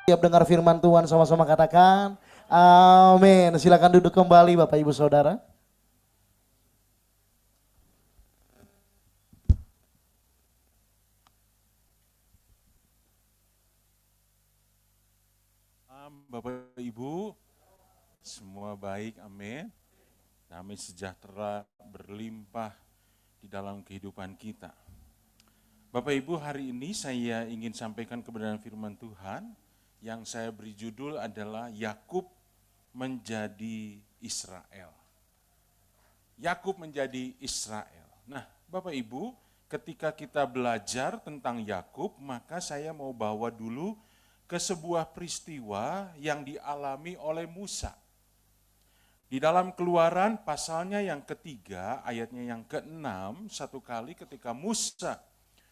Siap dengar firman Tuhan sama-sama katakan. Amin. Silakan duduk kembali Bapak Ibu Saudara. Bapak Ibu, semua baik, amin. Damai sejahtera berlimpah di dalam kehidupan kita. Bapak Ibu, hari ini saya ingin sampaikan kebenaran firman Tuhan yang saya beri judul adalah Yakub menjadi Israel. Yakub menjadi Israel. Nah, Bapak Ibu, ketika kita belajar tentang Yakub, maka saya mau bawa dulu ke sebuah peristiwa yang dialami oleh Musa. Di dalam Keluaran pasalnya yang ketiga, ayatnya yang ke-6, satu kali ketika Musa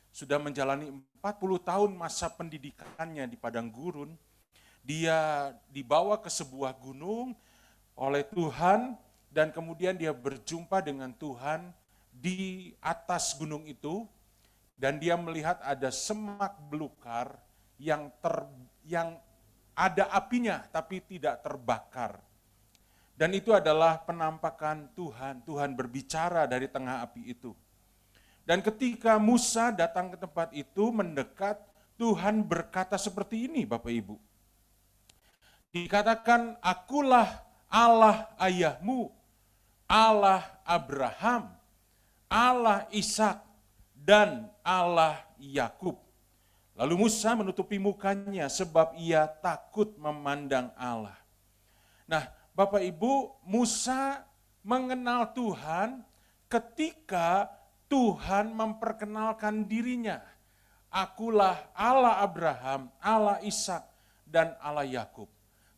sudah menjalani 40 tahun masa pendidikannya di padang gurun, dia dibawa ke sebuah gunung oleh Tuhan dan kemudian dia berjumpa dengan Tuhan di atas gunung itu dan dia melihat ada semak belukar yang ada apinya tapi tidak terbakar. Dan itu adalah penampakan Tuhan. Tuhan berbicara dari tengah api itu. Dan ketika Musa datang ke tempat itu mendekat, Tuhan berkata seperti ini Bapak Ibu. Dikatakan, akulah Allah ayahmu, Allah Abraham, Allah Ishak, dan Allah Yakub. Lalu Musa menutupi mukanya sebab ia takut memandang Allah. Nah, Bapak Ibu, Musa mengenal Tuhan ketika Tuhan memperkenalkan dirinya. Akulah Allah Abraham, Allah Ishak, dan Allah Yakub.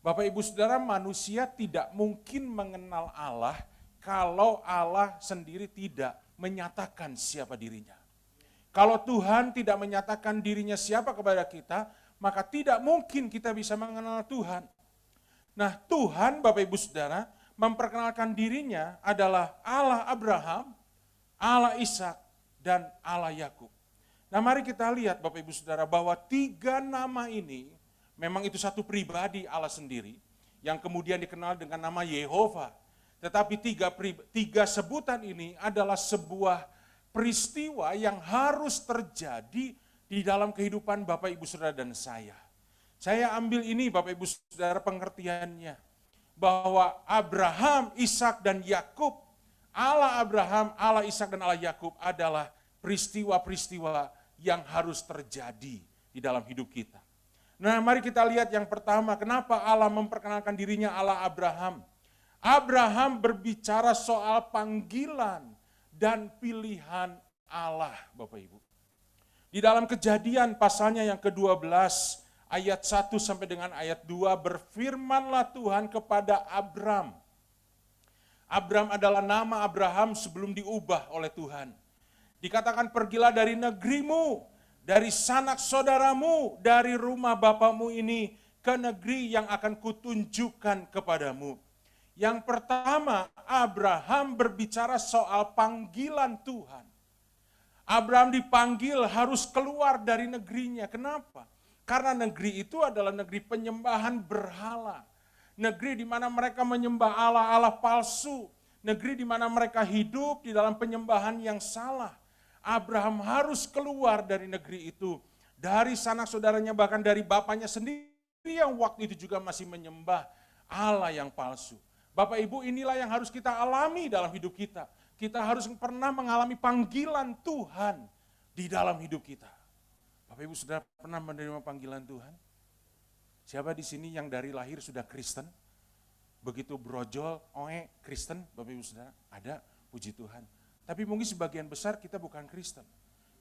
Bapak Ibu Saudara, manusia tidak mungkin mengenal Allah kalau Allah sendiri tidak menyatakan siapa dirinya. Kalau Tuhan tidak menyatakan dirinya siapa kepada kita, maka tidak mungkin kita bisa mengenal Tuhan. Nah, Tuhan, Bapak Ibu Saudara, memperkenalkan dirinya adalah Allah Abraham, Allah Ishak, dan Allah Yakub. Nah, mari kita lihat Bapak Ibu Saudara bahwa tiga nama ini memang itu satu pribadi Allah sendiri yang kemudian dikenal dengan nama Yehova. Tetapi tiga sebutan ini adalah sebuah peristiwa yang harus terjadi di dalam kehidupan Bapak Ibu Saudara dan saya. Saya ambil ini Bapak Ibu Saudara pengertiannya, bahwa Abraham, Ishak, dan Yakub, Allah Abraham, Allah Ishak, dan Allah Yakub adalah peristiwa-peristiwa yang harus terjadi di dalam hidup kita. Nah, mari kita lihat yang pertama, kenapa Allah memperkenalkan dirinya Allah Abraham. Abraham berbicara soal panggilan dan pilihan Allah, Bapak Ibu. Di dalam Kejadian pasalnya yang ke-12, ayat 1 sampai dengan ayat 2, berfirmanlah Tuhan kepada Abram. Abram adalah nama Abraham sebelum diubah oleh Tuhan. Dikatakan, pergilah dari negerimu, dari sanak saudaramu, dari rumah bapamu ini, ke negeri yang akan kutunjukkan kepadamu. Yang pertama, Abraham berbicara soal panggilan Tuhan. Abraham dipanggil harus keluar dari negerinya. Kenapa? Karena negeri itu adalah negeri penyembahan berhala. Negeri di mana mereka menyembah Allah-Allah palsu. Negeri di mana mereka hidup di dalam penyembahan yang salah. Abraham harus keluar dari negeri itu. Dari sanak saudaranya, bahkan dari bapaknya sendiri yang waktu itu juga masih menyembah Allah yang palsu. Bapak Ibu, inilah yang harus kita alami dalam hidup kita. Kita harus pernah mengalami panggilan Tuhan di dalam hidup kita. Bapak Ibu Saudara pernah menerima panggilan Tuhan? Siapa di sini yang dari lahir sudah Kristen? Begitu brojol, Kristen, Bapak Ibu Saudara? Ada, puji Tuhan. Tapi mungkin sebagian besar kita bukan Kristen.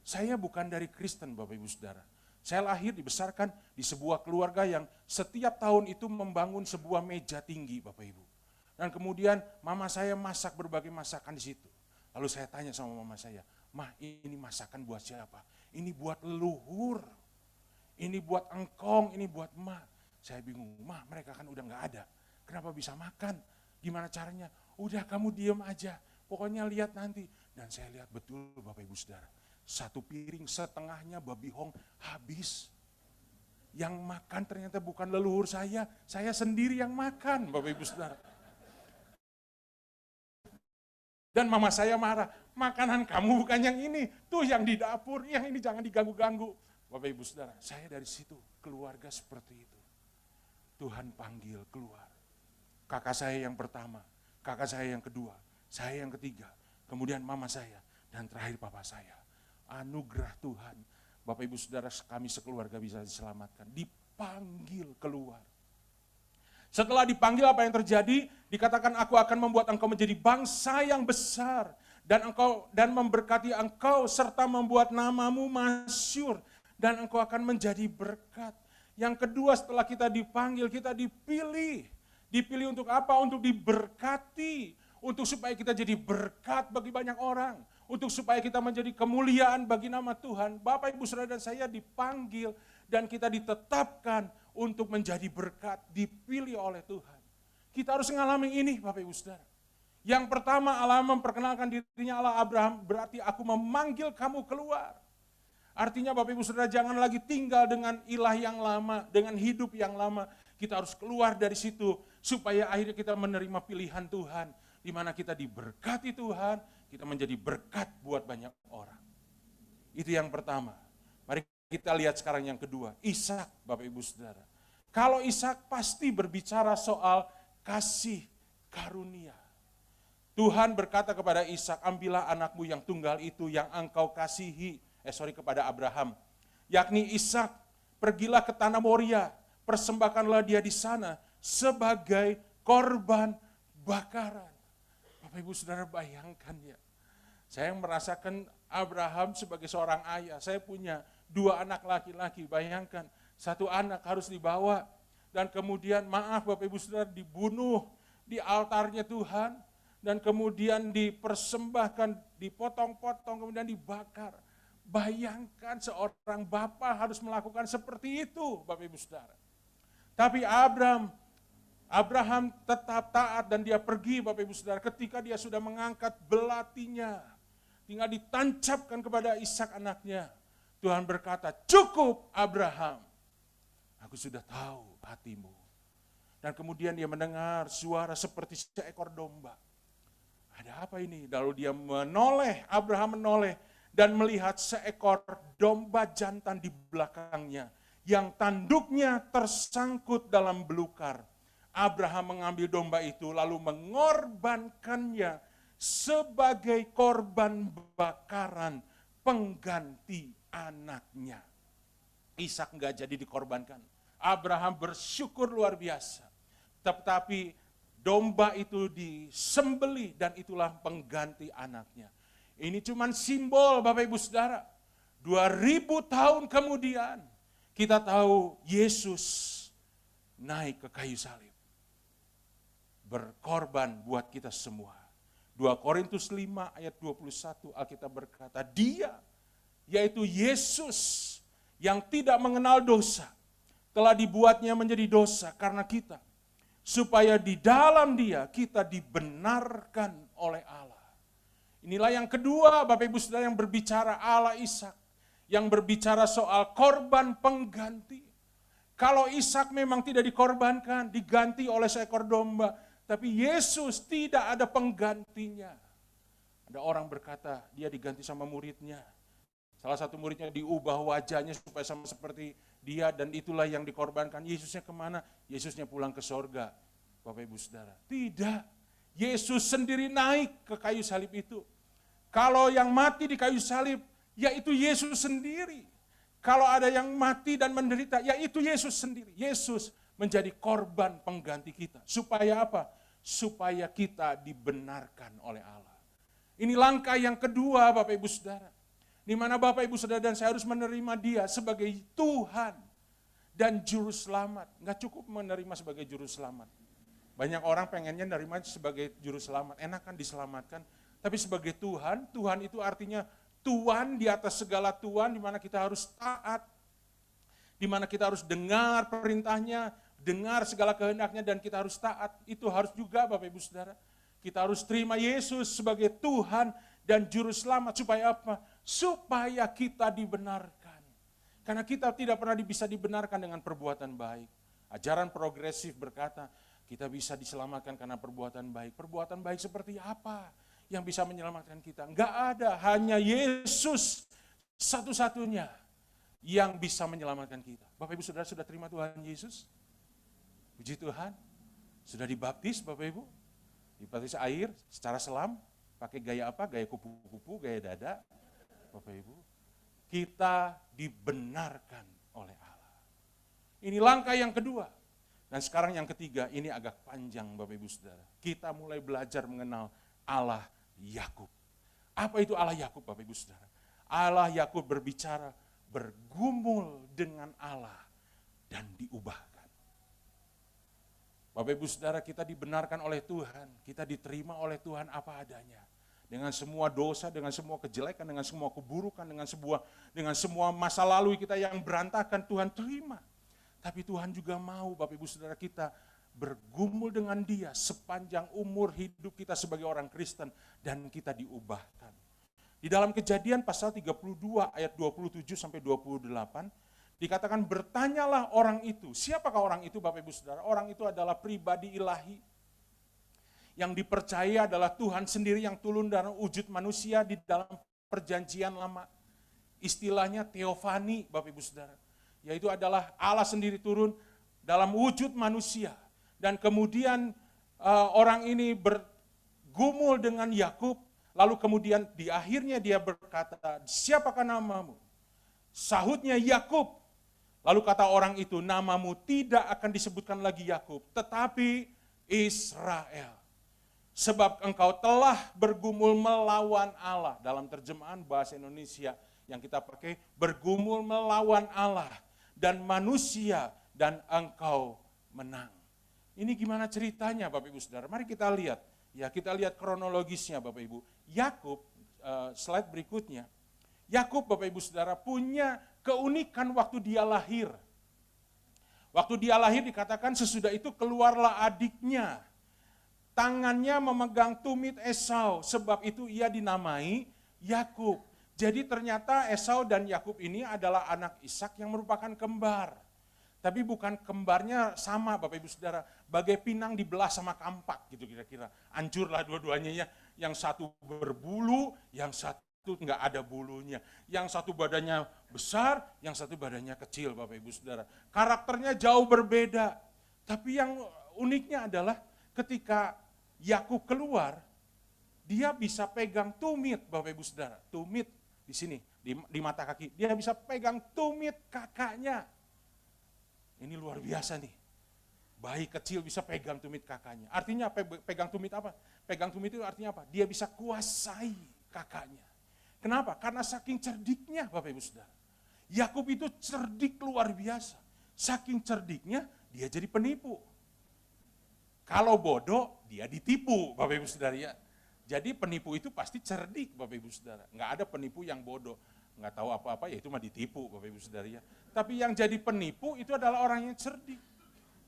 Saya bukan dari Kristen, Bapak Ibu Saudara. Saya lahir dibesarkan di sebuah keluarga yang setiap tahun itu membangun sebuah meja tinggi, Bapak Ibu. Dan kemudian mama saya masak berbagai masakan di situ. Lalu saya tanya sama mama saya, "Mah, ini masakan buat siapa?" "Ini buat leluhur, ini buat engkong, ini buat emak." Saya bingung, "Mah, mereka kan udah gak ada, kenapa bisa makan? Gimana caranya?" "Udah, kamu diem aja, pokoknya lihat nanti." Dan saya lihat betul Bapak Ibu Saudara, satu piring setengahnya babi hong habis. Yang makan ternyata bukan leluhur saya sendiri yang makan, Bapak Ibu Saudara. Dan mama saya marah, makanan kamu bukan yang ini, tuh yang di dapur, yang ini jangan diganggu-ganggu. Bapak Ibu Saudara, saya dari situ, keluarga seperti itu. Tuhan panggil keluar. Kakak saya yang pertama, kakak saya yang kedua, saya yang ketiga, kemudian mama saya, dan terakhir papa saya. Anugerah Tuhan, Bapak Ibu Saudara, kami sekeluarga bisa diselamatkan, dipanggil keluar. Setelah dipanggil apa yang terjadi? Dikatakan aku akan membuat engkau menjadi bangsa yang besar dan memberkati engkau serta membuat namamu masyhur dan engkau akan menjadi berkat. Yang kedua, setelah kita dipanggil, kita dipilih. Dipilih untuk apa? Untuk diberkati, untuk supaya kita jadi berkat bagi banyak orang, untuk supaya kita menjadi kemuliaan bagi nama Tuhan. Bapak, Ibu, Saudara dan saya dipanggil dan kita ditetapkan untuk menjadi berkat, dipilih oleh Tuhan. Kita harus mengalami ini, Bapak Ibu Saudara. Yang pertama, Allah memperkenalkan dirinya Allah Abraham, berarti aku memanggil kamu keluar. Artinya Bapak Ibu Saudara, jangan lagi tinggal dengan ilah yang lama, dengan hidup yang lama. Kita harus keluar dari situ, supaya akhirnya kita menerima pilihan Tuhan, di mana kita diberkati Tuhan, kita menjadi berkat buat banyak orang. Itu yang pertama. Mari kita lihat sekarang yang kedua, Ishak, Bapak Ibu Saudara. Kalau Ishak pasti berbicara soal kasih karunia. Tuhan berkata kepada Ishak, ambillah anakmu yang tunggal itu yang engkau kasihi, kepada Abraham, yakni Ishak, pergilah ke tanah Moria, persembahkanlah dia di sana sebagai korban bakaran. Bapak Ibu Saudara bayangkan ya, saya merasakan Abraham sebagai seorang ayah, saya punya 2 anak laki-laki, bayangkan, 1 anak harus dibawa, dan kemudian maaf Bapak Ibu Saudara dibunuh di altarnya Tuhan, dan kemudian dipersembahkan, dipotong-potong, kemudian dibakar. Bayangkan seorang bapak harus melakukan seperti itu Bapak Ibu Saudara. Tapi Abraham tetap taat dan dia pergi Bapak Ibu Saudara ketika dia sudah mengangkat belatinya. Tinggal ditancapkan kepada Ishak anaknya. Tuhan berkata, cukup Abraham, aku sudah tahu hatimu. Dan kemudian dia mendengar suara seperti seekor domba. Ada apa ini? Lalu dia Abraham menoleh dan melihat seekor domba jantan di belakangnya, yang tanduknya tersangkut dalam belukar. Abraham mengambil domba itu lalu mengorbankannya sebagai korban bakaran pengganti anaknya. Ishak enggak jadi dikorbankan. Abraham bersyukur luar biasa. Tetapi domba itu disembelih dan itulah pengganti anaknya. Ini cuma simbol Bapak Ibu Saudara. 2000 tahun kemudian kita tahu Yesus naik ke kayu salib. Berkorban buat kita semua. 2 Korintus 5 ayat 21 Alkitab berkata, dia, yaitu Yesus yang tidak mengenal dosa, telah dibuatnya menjadi dosa karena kita, supaya di dalam dia kita dibenarkan oleh Allah. Inilah yang kedua Bapak Ibu Saudara yang berbicara Allah Ishak, yang berbicara soal korban pengganti. Kalau Ishak memang tidak dikorbankan, diganti oleh seekor domba, tapi Yesus tidak ada penggantinya. Ada orang berkata dia diganti sama muridnya. Salah satu muridnya diubah wajahnya supaya sama seperti dia dan itulah yang dikorbankan. Yesusnya kemana? Yesusnya pulang ke sorga. Bapak Ibu Saudara, tidak. Yesus sendiri naik ke kayu salib itu. Kalau yang mati di kayu salib, yaitu Yesus sendiri. Kalau ada yang mati dan menderita, yaitu Yesus sendiri. Yesus menjadi korban pengganti kita. Supaya apa? Supaya kita dibenarkan oleh Allah. Ini langkah yang kedua Bapak Ibu Saudara. Di mana Bapak Ibu Saudara dan saya harus menerima dia sebagai Tuhan dan Juru Selamat. Nggak cukup menerima sebagai Juru Selamat. Banyak orang pengennya menerima sebagai Juru Selamat. Enak kan diselamatkan. Tapi sebagai Tuhan, Tuhan itu artinya Tuhan di atas segala Tuhan, di mana kita harus taat, di mana kita harus dengar perintahnya, dengar segala kehendaknya, dan kita harus taat. Itu harus juga Bapak Ibu Saudara. Kita harus terima Yesus sebagai Tuhan dan Juru Selamat. Supaya apa? Supaya kita dibenarkan. Karena kita tidak pernah bisa dibenarkan dengan perbuatan baik. Ajaran progresif berkata, kita bisa diselamatkan karena perbuatan baik. Perbuatan baik seperti apa yang bisa menyelamatkan kita? Enggak ada, hanya Yesus satu-satunya yang bisa menyelamatkan kita. Bapak Ibu Saudara sudah terima Tuhan Yesus? Puji Tuhan. Sudah dibaptis Bapak Ibu? Dibaptis air secara selam, pakai gaya apa? Gaya kupu-kupu, gaya dada. Bapak Ibu, kita dibenarkan oleh Allah. Ini langkah yang kedua. Dan sekarang yang ketiga, ini agak panjang Bapak Ibu Saudara. Kita mulai belajar mengenal Allah Yakub. Apa itu Allah Yakub Bapak Ibu Saudara? Allah Yakub berbicara, bergumul dengan Allah dan diubahkan. Bapak Ibu Saudara, kita dibenarkan oleh Tuhan, kita diterima oleh Tuhan apa adanya. Dengan semua dosa, dengan semua kejelekan, dengan semua keburukan, dengan semua masa lalu kita yang berantakan, Tuhan terima. Tapi Tuhan juga mau Bapak Ibu Saudara kita bergumul dengan Dia sepanjang umur hidup kita sebagai orang Kristen dan kita diubahkan. Di dalam Kejadian pasal 32 ayat 27 sampai 28 dikatakan bertanyalah orang itu. Siapakah orang itu Bapak Ibu Saudara? Orang itu adalah pribadi ilahi yang dipercaya adalah Tuhan sendiri yang turun dalam wujud manusia di dalam perjanjian lama. Istilahnya teofani Bapak Ibu Saudara. Yaitu adalah Allah sendiri turun dalam wujud manusia. Dan kemudian orang ini bergumul dengan Yakub, lalu kemudian di akhirnya dia berkata, siapakah namamu? Sahutnya Yakub. Lalu kata orang itu, namamu tidak akan disebutkan lagi Yakub, tetapi Israel. Sebab engkau telah bergumul melawan Allah. Dalam terjemahan bahasa Indonesia yang kita pakai, bergumul melawan Allah dan manusia dan engkau menang. Ini gimana ceritanya Bapak Ibu Saudara? Mari kita lihat. Ya, kita lihat kronologisnya Bapak Ibu. Yakub, slide berikutnya. Yakub Bapak Ibu Saudara punya keunikan waktu dia lahir. Waktu dia lahir dikatakan sesudah itu keluarlah adiknya. Tangannya memegang tumit Esau, sebab itu ia dinamai Yakub. Jadi ternyata Esau dan Yakub ini adalah anak Ishak yang merupakan kembar. Tapi bukan kembarnya sama Bapak Ibu Saudara, bagai pinang dibelah sama kampak gitu kira-kira. Hancurlah dua-duanya ya, yang satu berbulu, yang satu enggak ada bulunya. Yang satu badannya besar, yang satu badannya kecil Bapak Ibu Saudara. Karakternya jauh berbeda. Tapi yang uniknya adalah ketika Yakub keluar, dia bisa pegang tumit Bapak Ibu Saudara. Tumit di sini, di mata kaki. Dia bisa pegang tumit kakaknya. Ini luar biasa nih. Bayi kecil bisa pegang tumit kakaknya. Artinya pegang tumit apa? Pegang tumit itu artinya apa? Dia bisa kuasai kakaknya. Kenapa? Karena saking cerdiknya Bapak Ibu Saudara. Yakub itu cerdik luar biasa. Saking cerdiknya dia jadi penipu. Kalau bodoh dia ditipu Bapak Ibu Saudara ya. Jadi penipu itu pasti cerdik Bapak Ibu Saudara. Enggak ada penipu yang bodoh. Enggak tahu apa-apa ya itu mah ditipu Bapak Ibu Saudara ya. Tapi yang jadi penipu itu adalah orang yang cerdik.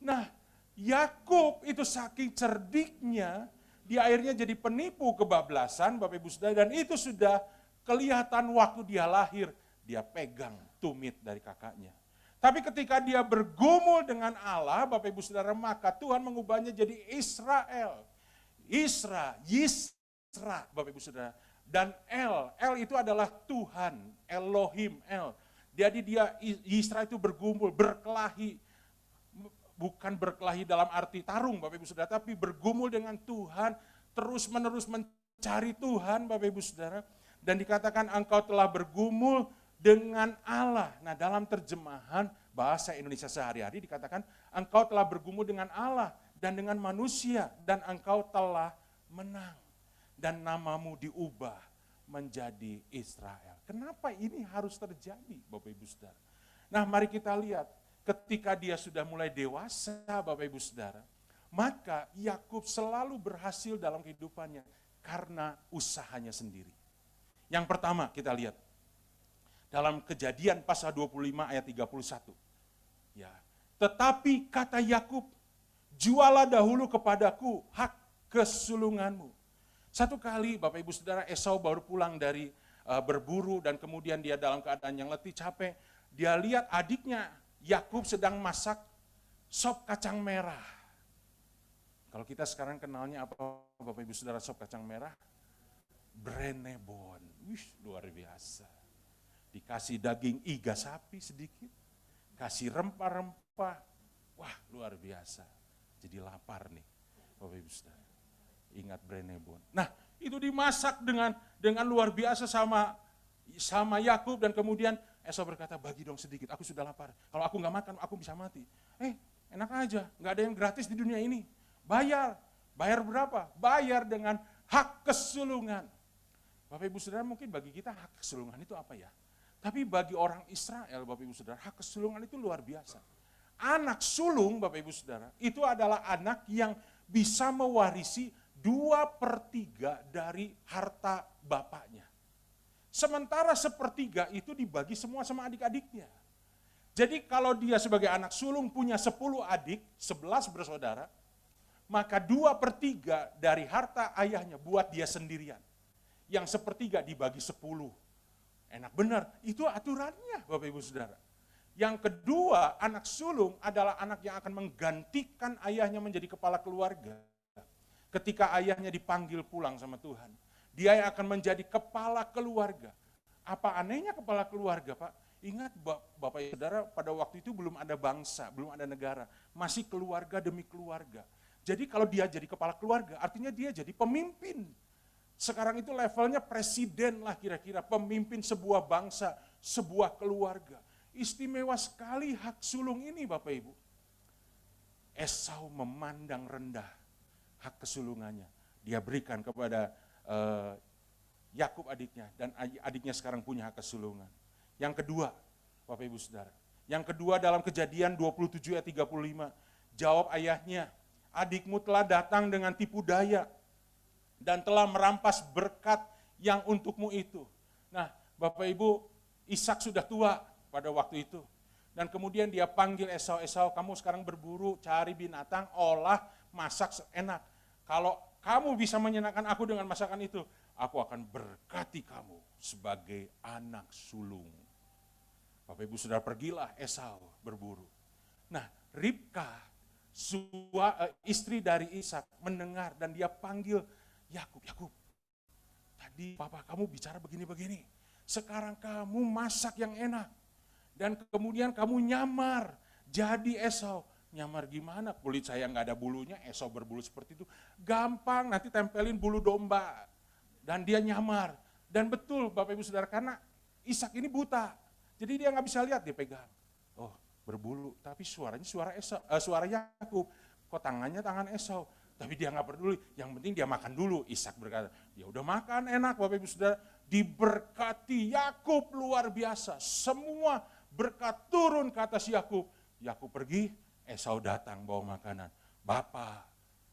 Nah, Yakub itu saking cerdiknya, dia akhirnya jadi penipu kebablasan Bapak Ibu Saudara, dan itu sudah kelihatan waktu dia lahir, dia pegang tumit dari kakaknya. Tapi ketika dia bergumul dengan Allah, Bapak Ibu Saudara, maka Tuhan mengubahnya jadi Israel. Yisra, Bapak Ibu Saudara. Dan El itu adalah Tuhan, Elohim, El. Jadi dia, Yisra itu bergumul, berkelahi. Bukan berkelahi dalam arti tarung Bapak Ibu Saudara, tapi bergumul dengan Tuhan, terus menerus mencari Tuhan Bapak Ibu Saudara. Dan dikatakan engkau telah bergumul dengan Allah. Nah dalam terjemahan bahasa Indonesia sehari-hari dikatakan engkau telah bergumul dengan Allah dan dengan manusia dan engkau telah menang. Dan namamu diubah menjadi Israel. Kenapa ini harus terjadi Bapak Ibu Saudara? Nah mari kita lihat. Ketika dia sudah mulai dewasa, Bapak Ibu Saudara, maka Yakub selalu berhasil dalam kehidupannya karena usahanya sendiri. Yang pertama kita lihat, dalam Kejadian pasal 25 ayat 31. Ya, tetapi kata Yakub, jualah dahulu kepadaku hak kesulunganmu. Satu kali Bapak Ibu Saudara, Esau baru pulang dari berburu dan kemudian dia dalam keadaan yang letih, capek. dia lihat adiknya Yakub sedang masak sop kacang merah. Kalau kita sekarang kenalnya apa Bapak Ibu Saudara sop kacang merah? Brenebon. Wih, luar biasa. Dikasih daging iga sapi sedikit, kasih rempah-rempah. Wah, luar biasa. Jadi lapar nih Bapak Ibu Saudara. Ingat Brenebon. Nah, itu dimasak dengan luar biasa sama Yakub, dan kemudian Esau berkata, bagi dong sedikit, aku sudah lapar. Kalau aku nggak makan, aku bisa mati. Enak aja, nggak ada yang gratis di dunia ini. Bayar berapa? Bayar dengan hak kesulungan. Bapak Ibu Saudara, mungkin bagi kita hak kesulungan itu apa ya? Tapi bagi orang Israel, Bapak Ibu Saudara, hak kesulungan itu luar biasa. Anak sulung, Bapak Ibu Saudara, itu adalah anak yang bisa mewarisi 2/3 dari harta bapaknya. Sementara 1/3 itu dibagi semua sama adik-adiknya. Jadi kalau dia sebagai anak sulung punya 10 adik, 11 bersaudara, maka 2/3 dari harta ayahnya buat dia sendirian. Yang 1/3 dibagi 10. Enak benar, itu aturannya Bapak Ibu Saudara. Yang kedua, anak sulung adalah anak yang akan menggantikan ayahnya menjadi kepala keluarga. Ketika ayahnya dipanggil pulang sama Tuhan, dia yang akan menjadi kepala keluarga. Apa anehnya kepala keluarga, Pak? Ingat Bapak Ibu Saudara, pada waktu itu belum ada bangsa, belum ada negara, masih keluarga demi keluarga. Jadi kalau dia jadi kepala keluarga, artinya dia jadi pemimpin. Sekarang itu levelnya presiden lah kira-kira, pemimpin sebuah bangsa, sebuah keluarga. Istimewa sekali hak sulung ini Bapak Ibu. Esau memandang rendah hak kesulungannya. Dia berikan kepada Yakub adiknya, dan adiknya sekarang punya hak kesulungan. Yang kedua, Bapak Ibu Saudara. Yang kedua dalam Kejadian 27 ayat 35, jawab ayahnya, adikmu telah datang dengan tipu daya dan telah merampas berkat yang untukmu itu. Nah, Bapak Ibu, Ishak sudah tua pada waktu itu. Dan kemudian dia panggil Esau, Esau kamu sekarang berburu, cari binatang, olah, masak enak. Kalau kamu bisa menyenangkan aku dengan masakan itu, aku akan berkati kamu sebagai anak sulung. Bapak Ibu Saudara, pergilah Esau berburu. Nah, Ribka, istri dari Ishak, mendengar dan dia panggil Yakub, Yakub, tadi papa kamu bicara begini-begini, sekarang kamu masak yang enak, dan kemudian kamu nyamar jadi Esau. Nyamar gimana? Kulit saya nggak ada bulunya, Esau berbulu seperti itu. Gampang, nanti tempelin bulu domba. Dan dia nyamar. Dan betul Bapak Ibu Saudara, karena Ishak ini buta. Jadi dia nggak bisa lihat, dia pegang. Oh, berbulu, tapi suaranya suara Yakub. Kok tangannya tangan Esau? Tapi dia nggak peduli, yang penting dia makan dulu. Ishak berkata, dia udah makan enak Bapak Ibu Saudara. Diberkati Yakub luar biasa. Semua berkat turun ke atas Yakub. Yakub pergi, Esau datang bawa makanan. Bapa,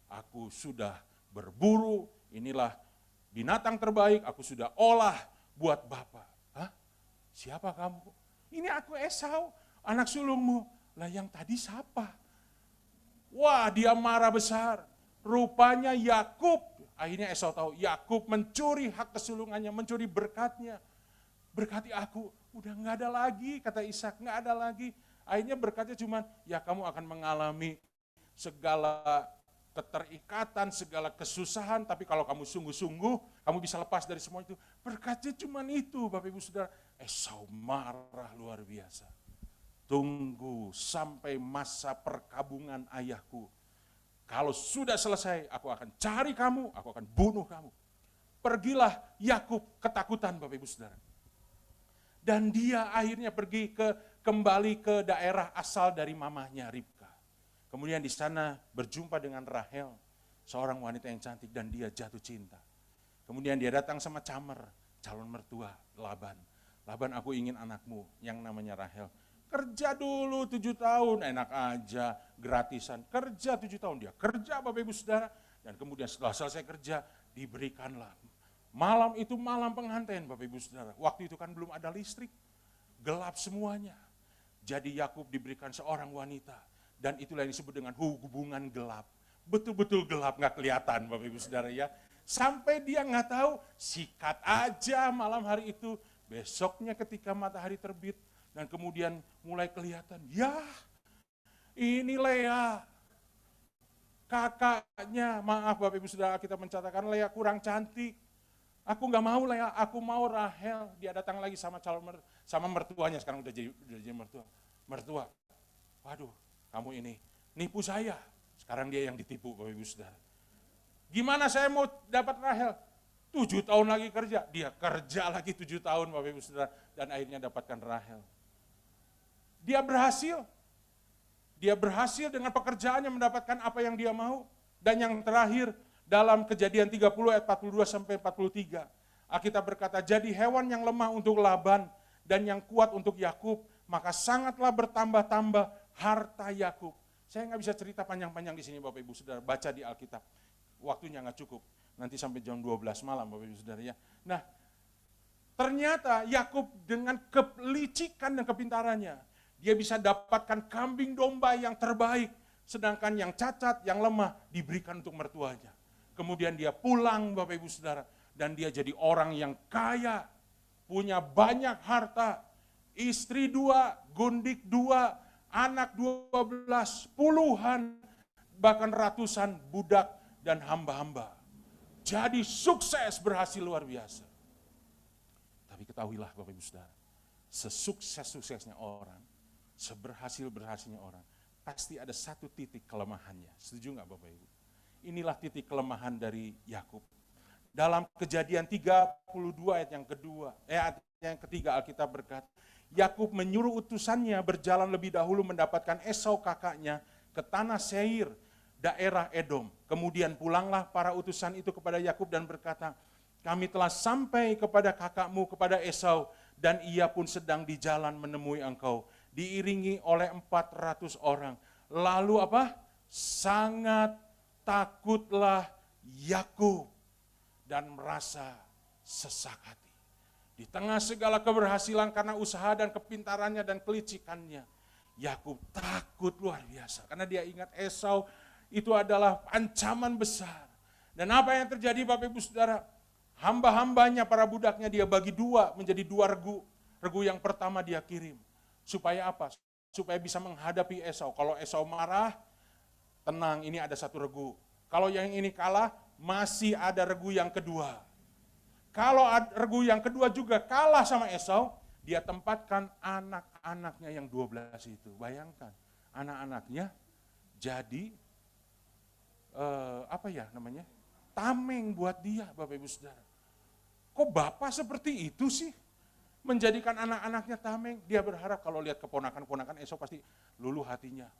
aku sudah berburu, inilah binatang terbaik, aku sudah olah buat Bapak. Hah? Siapa kamu? Ini aku Esau, anak sulungmu. Lah yang tadi siapa? Wah, dia marah besar. Rupanya Yakub, akhirnya Esau tahu, Yakub mencuri hak kesulungannya, mencuri berkatnya. Berkati aku, udah nggak ada lagi, kata Ishak, nggak ada lagi. Akhirnya berkatnya cuman, ya kamu akan mengalami segala keterikatan, segala kesusahan, tapi kalau kamu sungguh-sungguh, kamu bisa lepas dari semua itu. Berkatnya cuman itu, Bapak Ibu Saudara. Esau marah luar biasa. Tunggu sampai masa perkabungan ayahku. Kalau sudah selesai, aku akan cari kamu, aku akan bunuh kamu. Pergilah Yakub ketakutan, Bapak Ibu Saudara. Dan dia akhirnya kembali ke daerah asal dari mamahnya Ribka. Kemudian di sana berjumpa dengan Rahel, seorang wanita yang cantik, dan dia jatuh cinta. Kemudian dia datang sama Camer, calon mertua Laban. Laban, aku ingin anakmu yang namanya Rahel. Kerja dulu 7 tahun, enak aja, gratisan. Kerja 7 tahun, dia kerja Bapak Ibu Saudara. Dan kemudian setelah selesai kerja, diberikanlah. Malam itu malam pengantin Bapak Ibu Saudara. Waktu itu kan belum ada listrik, gelap semuanya. Jadi Yakub diberikan seorang wanita. Dan itulah yang disebut dengan hubungan gelap. Betul-betul gelap, gak kelihatan Bapak Ibu Saudara ya. Sampai dia gak tahu, sikat aja malam hari itu. Besoknya ketika matahari terbit, Dan kemudian mulai kelihatan, ya ini Lea. Kakaknya, maaf Bapak Ibu Saudara, kita mencatatkan Lea kurang cantik. Aku nggak mau Lea, aku mau Rahel. Dia datang lagi sama sama mertuanya, sekarang udah jadi mertua. Mertua, waduh kamu ini nipu saya. Sekarang dia yang ditipu Bapak Ibu Saudara. Gimana saya mau dapat Rahel? 7 tahun lagi kerja, dia kerja lagi 7 tahun Bapak Ibu Saudara. Dan akhirnya dapatkan Rahel. Dia berhasil dengan pekerjaannya mendapatkan apa yang dia mau. Dan yang terakhir dalam Kejadian 30 ayat 42 sampai 43. Alkitab berkata, jadi hewan yang lemah untuk Laban dan yang kuat untuk Yakub, maka sangatlah bertambah-tambah harta Yakub. Saya nggak bisa cerita panjang-panjang di sini Bapak Ibu Saudara, baca di Alkitab. Waktunya nggak cukup, nanti sampai jam 12 malam Bapak Ibu Saudara ya. Nah, ternyata Yakub dengan kelicikan dan kepintarannya, dia bisa dapatkan kambing domba yang terbaik, sedangkan yang cacat, yang lemah diberikan untuk mertuanya. Kemudian dia pulang Bapak Ibu Saudara, dan dia jadi orang yang kaya, punya banyak harta, istri 2, gundik 2, anak 12, puluhan, bahkan ratusan budak dan hamba-hamba. Jadi sukses, berhasil luar biasa. Tapi ketahuilah Bapak Ibu Saudara, sesukses-suksesnya orang, seberhasil-berhasilnya orang, pasti ada satu titik kelemahannya. Setuju nggak Bapak Ibu? Inilah titik kelemahan dari Yakub. Dalam Kejadian 32 ayat yang ketiga Alkitab berkata, Yakub menyuruh utusannya berjalan lebih dahulu mendapatkan Esau kakaknya ke tanah Seir, daerah Edom. Kemudian pulanglah para utusan itu kepada Yakub dan berkata, kami telah sampai kepada kakakmu, kepada Esau, dan ia pun sedang di jalan menemui engkau, diiringi oleh 400 orang. Lalu apa? Sangat takutlah Yakub dan merasa sesak hati. Di tengah segala keberhasilan karena usaha dan kepintarannya dan kelicikannya, Yakub takut luar biasa. Karena dia ingat Esau itu adalah ancaman besar. Dan apa yang terjadi Bapak Ibu Saudara? Hamba-hambanya, para budaknya dia bagi dua, menjadi 2 regu. Regu yang pertama dia kirim. Supaya apa? Supaya bisa menghadapi Esau. Kalau Esau marah, tenang, ini ada 1 regu. Kalau yang ini kalah, masih ada regu yang kedua. Kalau regu yang kedua juga kalah sama Esau, dia tempatkan anak-anaknya yang 12 itu. Bayangkan, anak-anaknya jadi tameng buat dia Bapak Ibu Saudara. Kok Bapak seperti itu sih? Menjadikan anak-anaknya tameng, dia berharap kalau lihat keponakan-keponakan Esau pasti luluh hatinya.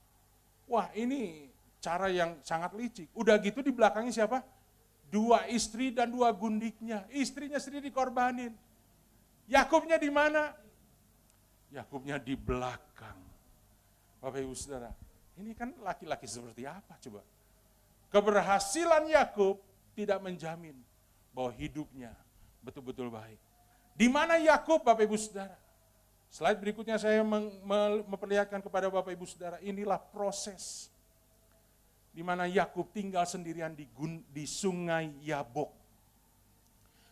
Wah ini cara yang sangat licik. Udah gitu di belakangnya siapa? 2 istri dan 2 gundiknya. Istrinya sendiri dikorbanin. Yakubnya di mana? Yakubnya di belakang. Bapak Ibu Saudara, ini kan laki-laki seperti apa coba? Keberhasilan Yakub tidak menjamin bahwa hidupnya betul-betul baik. Di mana Yakub Bapak Ibu Saudara? Slide berikutnya saya memperlihatkan kepada Bapak Ibu Saudara, inilah proses di mana Yakub tinggal sendirian di Sungai Yabok.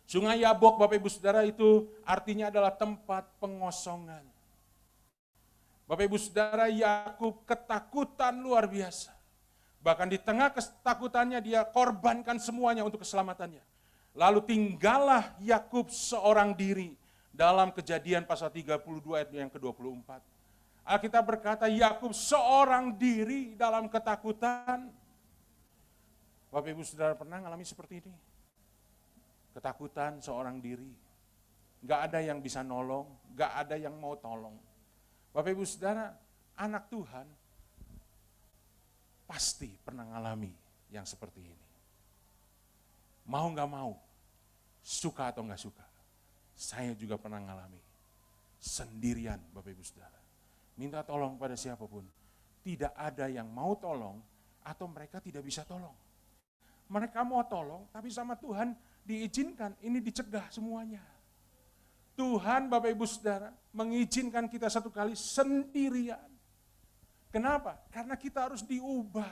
Sungai Yabok Bapak Ibu Saudara itu artinya adalah tempat pengosongan. Bapak Ibu Saudara, Yakub ketakutan luar biasa. Bahkan di tengah ketakutannya dia korbankan semuanya untuk keselamatannya. Lalu tinggallah Yakub seorang diri dalam Kejadian pasal 32 ayat yang ke-24. Alkitab berkata Yakub seorang diri dalam ketakutan. Bapak Ibu Saudara pernah mengalami seperti ini? Ketakutan seorang diri. Gak ada yang bisa nolong, gak ada yang mau tolong. Bapak Ibu Saudara, anak Tuhan pasti pernah mengalami yang seperti ini. Mau gak mau, suka atau gak suka, saya juga pernah mengalami sendirian Bapak Ibu Saudara. Minta tolong pada siapapun, tidak ada yang mau tolong atau mereka tidak bisa tolong. Mereka mau tolong tapi sama Tuhan diizinkan, ini dicegah semuanya. Tuhan Bapak Ibu Saudara mengizinkan kita satu kali sendirian. Kenapa? Karena kita harus diubah.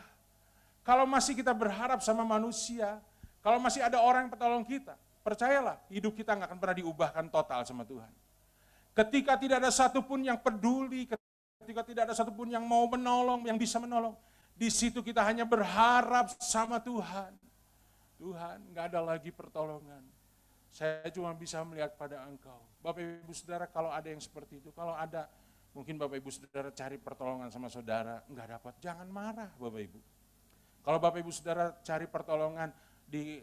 Kalau masih kita berharap sama manusia, kalau masih ada orang yang petolong kita, percayalah hidup kita nggak akan pernah diubahkan total sama Tuhan. Ketika tidak ada satupun yang peduli, ketika tidak ada satupun yang mau menolong, yang bisa menolong, di situ kita hanya berharap sama Tuhan. Tuhan, nggak ada lagi pertolongan. Saya cuma bisa melihat pada Engkau. Bapak Ibu Saudara, kalau ada yang seperti itu, kalau ada, mungkin Bapak Ibu Saudara cari pertolongan sama saudara, nggak dapat, jangan marah Bapak Ibu. Kalau Bapak Ibu Saudara cari pertolongan di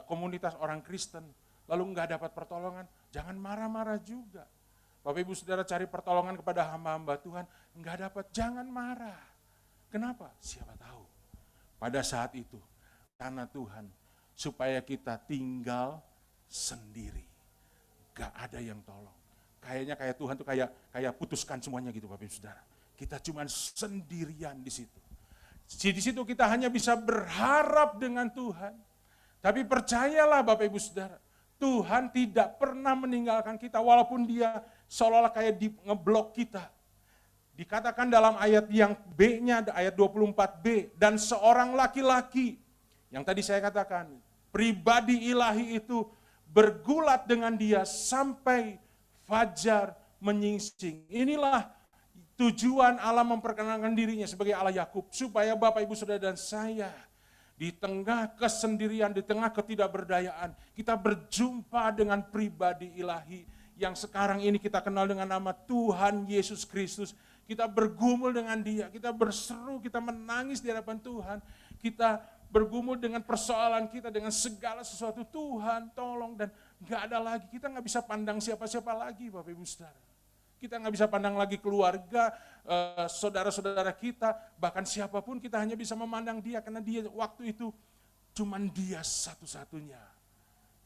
komunitas orang Kristen, lalu nggak dapat pertolongan, jangan marah-marah juga. Bapak Ibu Saudara cari pertolongan kepada hamba-hamba Tuhan, nggak dapat, jangan marah. Kenapa? Siapa tahu. Pada saat itu, karena Tuhan, supaya kita tinggal sendiri. Gak ada yang tolong. Kayaknya kayak Tuhan tuh kayak putuskan semuanya gitu Bapak Ibu Saudara. Kita cuma sendirian di situ. Di situ kita hanya bisa berharap dengan Tuhan. Tapi percayalah Bapak Ibu Saudara, Tuhan tidak pernah meninggalkan kita walaupun dia seolah-olah kayak ngeblok kita. Dikatakan dalam ayat yang B-nya, ayat 24b, dan seorang laki-laki, yang tadi saya katakan, pribadi ilahi itu bergulat dengan dia sampai fajar menyingsing. Inilah tujuan Allah memperkenalkan dirinya sebagai Allah Yakub, supaya Bapak Ibu Saudara dan saya, di tengah kesendirian, di tengah ketidakberdayaan, kita berjumpa dengan pribadi ilahi yang sekarang ini kita kenal dengan nama Tuhan Yesus Kristus. Kita bergumul dengan dia, kita berseru, kita menangis di hadapan Tuhan, kita bergumul dengan persoalan kita, dengan segala sesuatu. Tuhan tolong, dan gak ada lagi, kita gak bisa pandang siapa-siapa lagi Bapak Ibu Saudara. Kita gak bisa pandang lagi keluarga, saudara-saudara kita, bahkan siapapun kita hanya bisa memandang dia, karena dia waktu itu cuman dia satu-satunya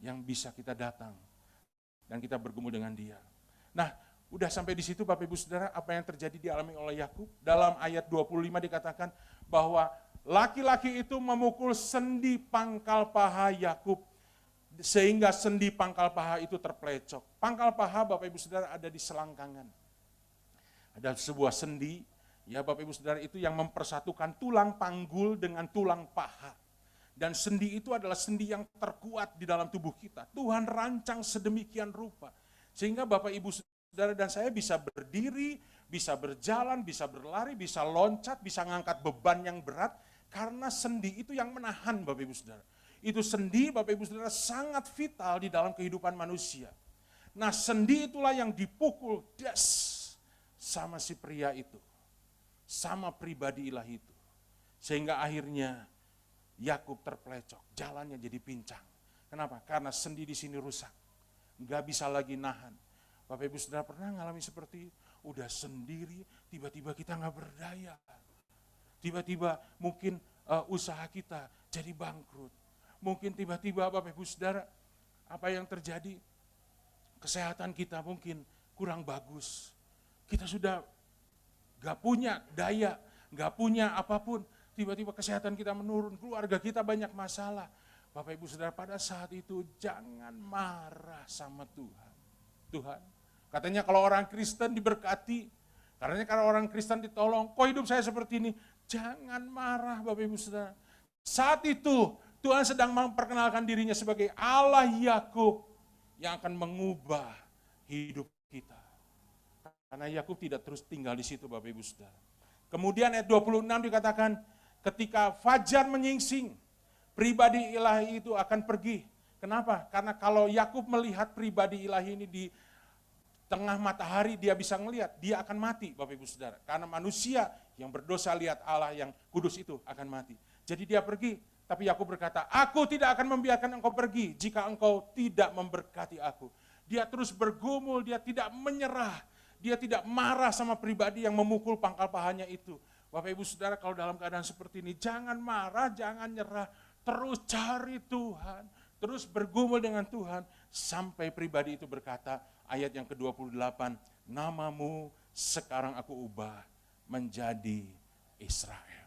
yang bisa kita datang dan kita bergumul dengan dia. Nah, udah sampai di situ Bapak Ibu Saudara, apa yang terjadi dialami oleh Yakub. Dalam ayat 25 dikatakan bahwa laki-laki itu memukul sendi pangkal paha Yakub sehingga sendi pangkal paha itu terpelecok. Pangkal paha Bapak Ibu Saudara ada di selangkangan. Ada sebuah sendi, ya Bapak Ibu Saudara, itu yang mempersatukan tulang panggul dengan tulang paha. Dan sendi itu adalah sendi yang terkuat di dalam tubuh kita. Tuhan rancang sedemikian rupa sehingga Bapak Ibu Saudara dan saya bisa berdiri, bisa berjalan, bisa berlari, bisa loncat, bisa ngangkat beban yang berat, karena sendi itu yang menahan Bapak Ibu Saudara. Itu sendi Bapak Ibu Saudara sangat vital di dalam kehidupan manusia. Nah, sendi itulah yang dipukul das sama si pria itu, sama pribadi ilahi itu. Sehingga akhirnya Yakub terpelecok, jalannya jadi pincang. Kenapa? Karena sendi di sini rusak, nggak bisa lagi nahan. Bapak Ibu Saudara pernah ngalami seperti itu? Udah sendiri, tiba-tiba kita nggak berdaya. Tiba-tiba mungkin usaha kita jadi bangkrut. Mungkin tiba-tiba Bapak Ibu Saudara, apa yang terjadi? Kesehatan kita mungkin kurang bagus. Kita sudah nggak punya daya, nggak punya apapun. Tiba-tiba kesehatan kita menurun, keluarga kita banyak masalah. Bapak Ibu Saudara, pada saat itu jangan marah sama Tuhan. Tuhan, katanya kalau orang Kristen diberkati, katanya kalau orang Kristen ditolong, kok hidup saya seperti ini? Jangan marah Bapak Ibu Saudara. Saat itu Tuhan sedang memperkenalkan dirinya sebagai Allah Yakub yang akan mengubah hidup kita. Karena Yakub tidak terus tinggal di situ Bapak Ibu Saudara. Kemudian ayat 26 dikatakan, ketika fajar menyingsing, pribadi ilahi itu akan pergi. Kenapa? Karena kalau Yakub melihat pribadi ilahi ini di tengah matahari, dia bisa ngelihat, dia akan mati Bapak Ibu Saudara. Karena manusia yang berdosa lihat Allah yang kudus itu akan mati. Jadi dia pergi, tapi Yakub berkata, aku tidak akan membiarkan engkau pergi jika engkau tidak memberkati aku. Dia terus bergumul, dia tidak menyerah, dia tidak marah sama pribadi yang memukul pangkal pahanya itu. Bapak Ibu Saudara, kalau dalam keadaan seperti ini, jangan marah, jangan nyerah, terus cari Tuhan, terus bergumul dengan Tuhan, sampai pribadi itu berkata, ayat yang ke-28, namamu sekarang aku ubah menjadi Israel.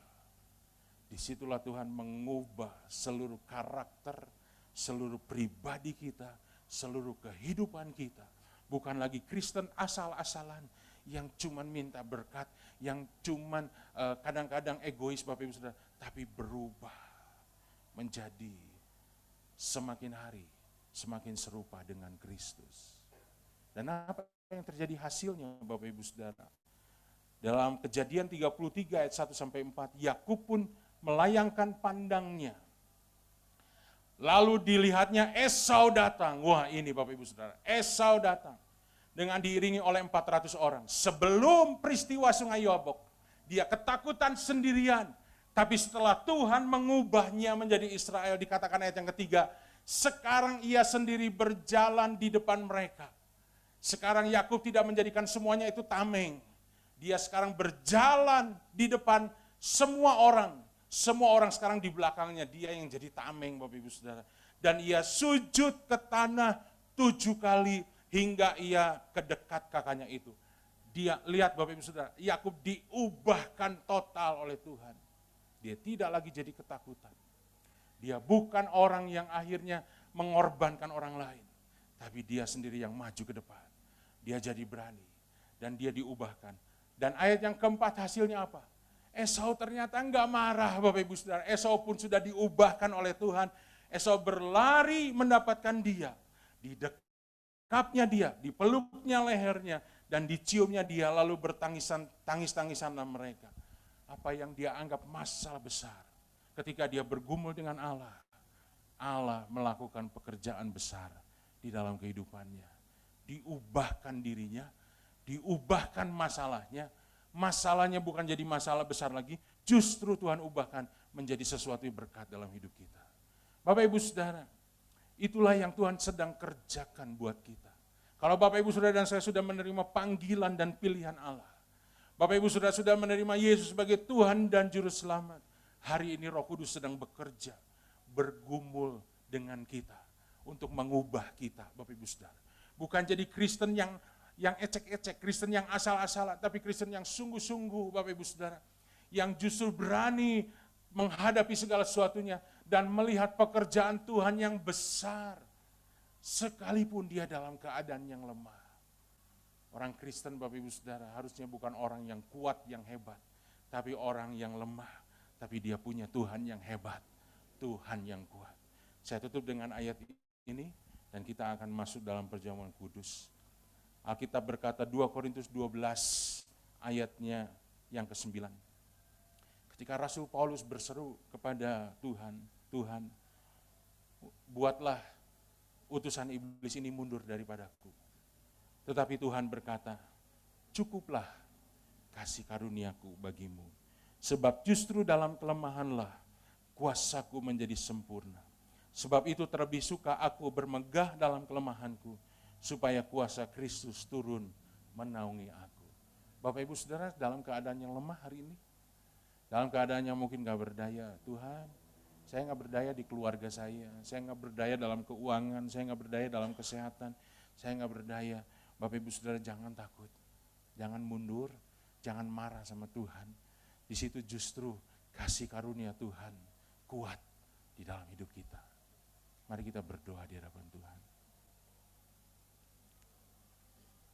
Disitulah Tuhan mengubah seluruh karakter, seluruh pribadi kita, seluruh kehidupan kita. Bukan lagi Kristen asal-asalan, yang cuman minta berkat, yang cuman kadang-kadang egois Bapak Ibu Saudara, tapi berubah menjadi semakin hari semakin serupa dengan Kristus. Dan apa yang terjadi hasilnya Bapak Ibu Saudara? Dalam Kejadian 33 ayat 1 sampai 4, Yakub pun melayangkan pandangnya. Lalu dilihatnya Esau datang. Wah, ini Bapak Ibu Saudara, Esau datang dengan diiringi oleh 400 orang. Sebelum peristiwa Sungai Yabok, dia ketakutan sendirian. Tapi setelah Tuhan mengubahnya menjadi Israel, dikatakan ayat yang ketiga, sekarang ia sendiri berjalan di depan mereka. Sekarang Yakub tidak menjadikan semuanya itu tameng. Dia sekarang berjalan di depan semua orang. Semua orang sekarang di belakangnya, dia yang jadi tameng Bapak Ibu Saudara. Dan ia sujud ke tanah 7 kali hingga ia ke dekat kakaknya itu. Dia lihat Bapak Ibu Saudara, Yakub diubahkan total oleh Tuhan. Dia tidak lagi jadi ketakutan. Dia bukan orang yang akhirnya mengorbankan orang lain. Tapi dia sendiri yang maju ke depan. Dia jadi berani. Dan dia diubahkan. Dan ayat yang keempat hasilnya apa? Esau ternyata enggak marah Bapak Ibu Saudara. Esau pun sudah diubahkan oleh Tuhan. Esau berlari mendapatkan dia. Didekapnya dia, dipeluknya lehernya. Dan diciumnya dia lalu bertangis-tangisan mereka. Apa yang dia anggap masalah besar. Ketika dia bergumul dengan Allah, Allah melakukan pekerjaan besar di dalam kehidupannya. Diubahkan dirinya, diubahkan masalahnya. Masalahnya bukan jadi masalah besar lagi, justru Tuhan ubahkan menjadi sesuatu yang berkat dalam hidup kita. Bapak Ibu Saudara, itulah yang Tuhan sedang kerjakan buat kita. Kalau Bapak Ibu Saudara dan saya sudah menerima panggilan dan pilihan Allah, Bapak Ibu Saudara sudah menerima Yesus sebagai Tuhan dan Juru Selamat, hari ini Roh Kudus sedang bekerja, bergumul dengan kita untuk mengubah kita, Bapak Ibu Saudara. Bukan jadi Kristen yang ecek-ecek, Kristen yang asal-asalan, tapi Kristen yang sungguh-sungguh, Bapak Ibu Saudara, yang justru berani menghadapi segala sesuatunya dan melihat pekerjaan Tuhan yang besar, sekalipun dia dalam keadaan yang lemah. Orang Kristen Bapak Ibu Saudara harusnya bukan orang yang kuat, yang hebat, tapi orang yang lemah, tapi dia punya Tuhan yang hebat, Tuhan yang kuat. Saya tutup dengan ayat ini dan kita akan masuk dalam perjamuan kudus. Alkitab berkata 2 Korintus 12 ayatnya yang ke-9. Ketika Rasul Paulus berseru kepada Tuhan, Tuhan, buatlah utusan iblis ini mundur daripadaku. Tetapi Tuhan berkata, cukuplah kasih karuniaku bagimu. Sebab justru dalam kelemahanlah kuasaku menjadi sempurna. Sebab itu terlebih suka aku bermegah dalam kelemahanku, supaya kuasa Kristus turun menaungi aku. Bapak Ibu Saudara dalam keadaan yang lemah hari ini, dalam keadaan yang mungkin gak berdaya, Tuhan, saya gak berdaya di keluarga saya gak berdaya dalam keuangan, saya gak berdaya dalam kesehatan, saya gak berdaya. Bapak Ibu Saudara jangan takut, jangan mundur, jangan marah sama Tuhan. Di situ justru kasih karunia Tuhan kuat di dalam hidup kita. Mari kita berdoa di hadapan Tuhan.